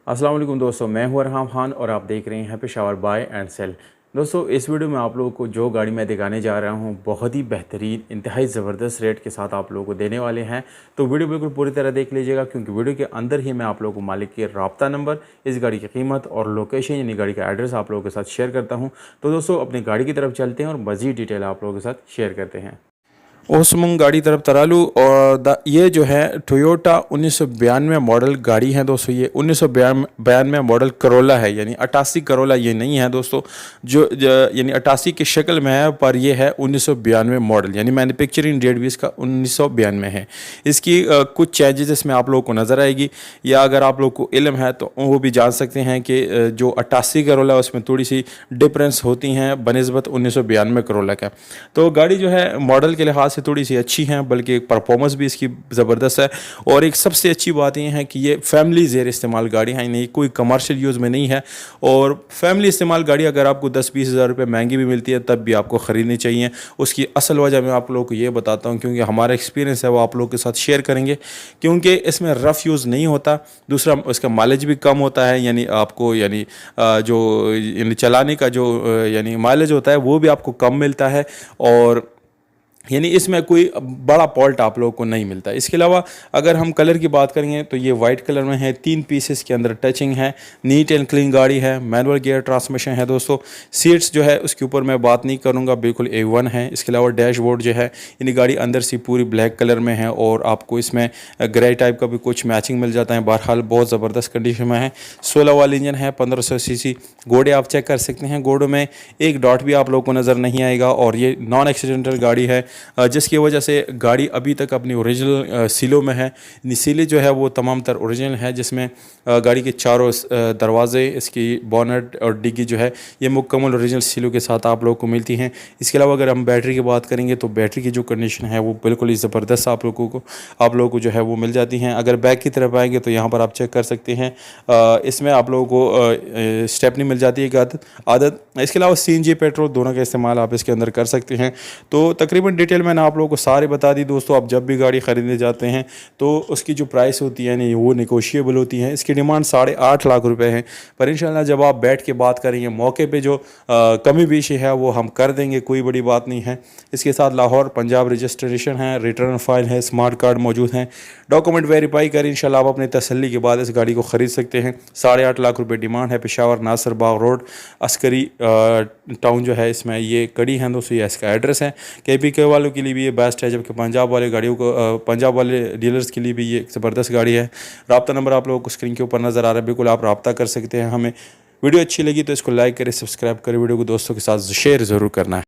अस्सलाम वालेकुम दोस्तों, मैं हूं अरहम खान और आप देख रहे हैं पेशावर बाय एंड सेल। दोस्तों, इस वीडियो में आप लोगों को जो गाड़ी मैं दिखाने जा रहा हूं बहुत ही बेहतरीन इंतहाई ज़बरदस्त रेट के साथ आप लोगों को देने वाले हैं। तो वीडियो बिल्कुल पूरी तरह देख लीजिएगा, क्योंकि वीडियो के अंदर ही मैं आप लोगों को मालिक के रब्ता नंबर, इस गाड़ी की कीमत और लोकेशन यानी गाड़ी का एड्रेस आप लोगों के साथ शेयर करता हूँ। तो दोस्तों, अपनी गाड़ी की तरफ चलते हैं और मज़ीद डिटेल आप लोगों के साथ शेयर करते हैं। ओसमंग गाड़ी तरफ तरालू और ये जो है टोयोटा 1992 मॉडल गाड़ी है दोस्तों। ये 1992 मॉडल करोला है, यानी 88 करोला ये नहीं है दोस्तों। यानी 88 की शक्ल में है, पर ये है 1992 मॉडल, यानी मैन्युफैक्चरिंग डेट भी इसका 1992 है। इसकी कुछ चेंजेस इसमें आप लोगों को नज़र आएगी, या अगर आप लोग को इल्म है तो वो भी जान सकते हैं कि जो 88 करोला है उसमें थोड़ी सी डिफरेंस होती हैं बनस्बत 1992 करोला का। तो गाड़ी जो है मॉडल के लिहाज थोड़ी सी अच्छी हैं, बल्कि परफॉर्मेंस भी इसकी ज़बरदस्त है। और एक सबसे अच्छी बात यह है कि ये फैमिली ज़ेर इस्तेमाल गाड़ी है, नहीं कोई कमर्शियल यूज़ में नहीं है। और फैमिली इस्तेमाल गाड़ी अगर आपको 10-20 हज़ार रुपये महंगी भी मिलती है तब भी आपको ख़रीदनी चाहिए। उसकी असल वजह मैं आप लोगों को ये बताता हूँ, क्योंकि हमारा एक्सपीरियंस है वो आप लोगों के साथ शेयर करेंगे। क्योंकि इसमें रफ़ यूज़ नहीं होता, दूसरा इसका माइलेज भी कम होता है, यानी आपको जो चलाने का जो यानी माइलेज होता है वो भी आपको कम मिलता है। और यानी इसमें कोई बड़ा फॉल्ट आप लोगों को नहीं मिलता। इसके अलावा अगर हम कलर की बात करेंगे तो ये वाइट कलर में है, 3 पीसेस के अंदर टचिंग है, नीट एंड क्लीन गाड़ी है, मैनुअल गियर ट्रांसमिशन है दोस्तों। सीट्स जो है उसके ऊपर मैं बात नहीं करूँगा, बिल्कुल A1 है। इसके अलावा डैशबोर्ड जो है यानी गाड़ी अंदर से पूरी ब्लैक कलर में है, और आपको इसमें ग्रे टाइप का भी कुछ मैचिंग मिल जाता है। बहरहाल बहुत ज़बरदस्त कंडीशन में है। 16 वाला इंजन है, 1500 सीसी। घोड़े आप चेक कर सकते हैं, घोड़ों में एक डॉट भी आप लोगों को नज़र नहीं आएगा। और ये नॉन एक्सीडेंटल गाड़ी है, जिसकी वजह से गाड़ी अभी तक अपनी ओरिजिनल सीलों में है। सीलें जो है वो तमाम तर ओरिजिनल है, जिसमें गाड़ी के चारों दरवाजे, इसकी बोनट और डिग्गी जो है ये मुकम्मल ओरिजिनल सीलों के साथ आप लोगों को मिलती हैं। इसके अलावा अगर हम बैटरी की बात करेंगे तो बैटरी की जो कंडीशन है वो बिल्कुल ही ज़बरदस्त आप लोगों को जो है वो मिल जाती हैं। अगर बैक की तरफ आएंगे तो यहाँ पर आप चेक कर सकते हैं, इसमें आप लोगों को स्टेपनी मिल जाती है एक आदत। इसके अलावा CNG पेट्रोल दोनों का इस्तेमाल आप इसके अंदर कर सकते हैं। तो तकरीबन डिटेल मैंने आप लोगों को सारे बता दी दोस्तों। आप जब भी गाड़ी ख़रीदने जाते हैं तो उसकी जो प्राइस होती है नहीं वो नेगोशिएबल होती है। इसकी डिमांड 8.5 लाख रुपए है, पर इंशाल्लाह जब आप बैठ के बात करेंगे मौके पे जो कमी बेशी है वो हम कर देंगे, कोई बड़ी बात नहीं है। इसके साथ लाहौर पंजाब रजिस्ट्रेशन है, रिटर्न फाइल है, स्मार्ट कार्ड मौजूद हैं। डॉक्यूमेंट वेरीफाई कर इंशाल्लाह आप अपने तसल्ली के बाद इस गाड़ी को ख़रीद सकते हैं। 8.5 लाख रुपये डिमांड है। पेशावर नासिर बाग रोड अस्करी टाउन जो है इसमें ये कड़ी है दोस्तों। ये इसका एड्रेस है। KPK वालों के लिए भी ये बेस्ट है, जबकि पंजाब वाले गाड़ियों को पंजाब वाले डीलर्स के लिए भी ये ज़बरदस्त गाड़ी है। रब्ता नंबर आप लोगों को स्क्रीन के ऊपर नज़र आ रहा है, बिल्कुल आप रब्ता कर सकते हैं हमें। वीडियो अच्छी लगी तो इसको लाइक करें, सब्सक्राइब करें, वीडियो को दोस्तों के साथ शेयर ज़रूर करना है।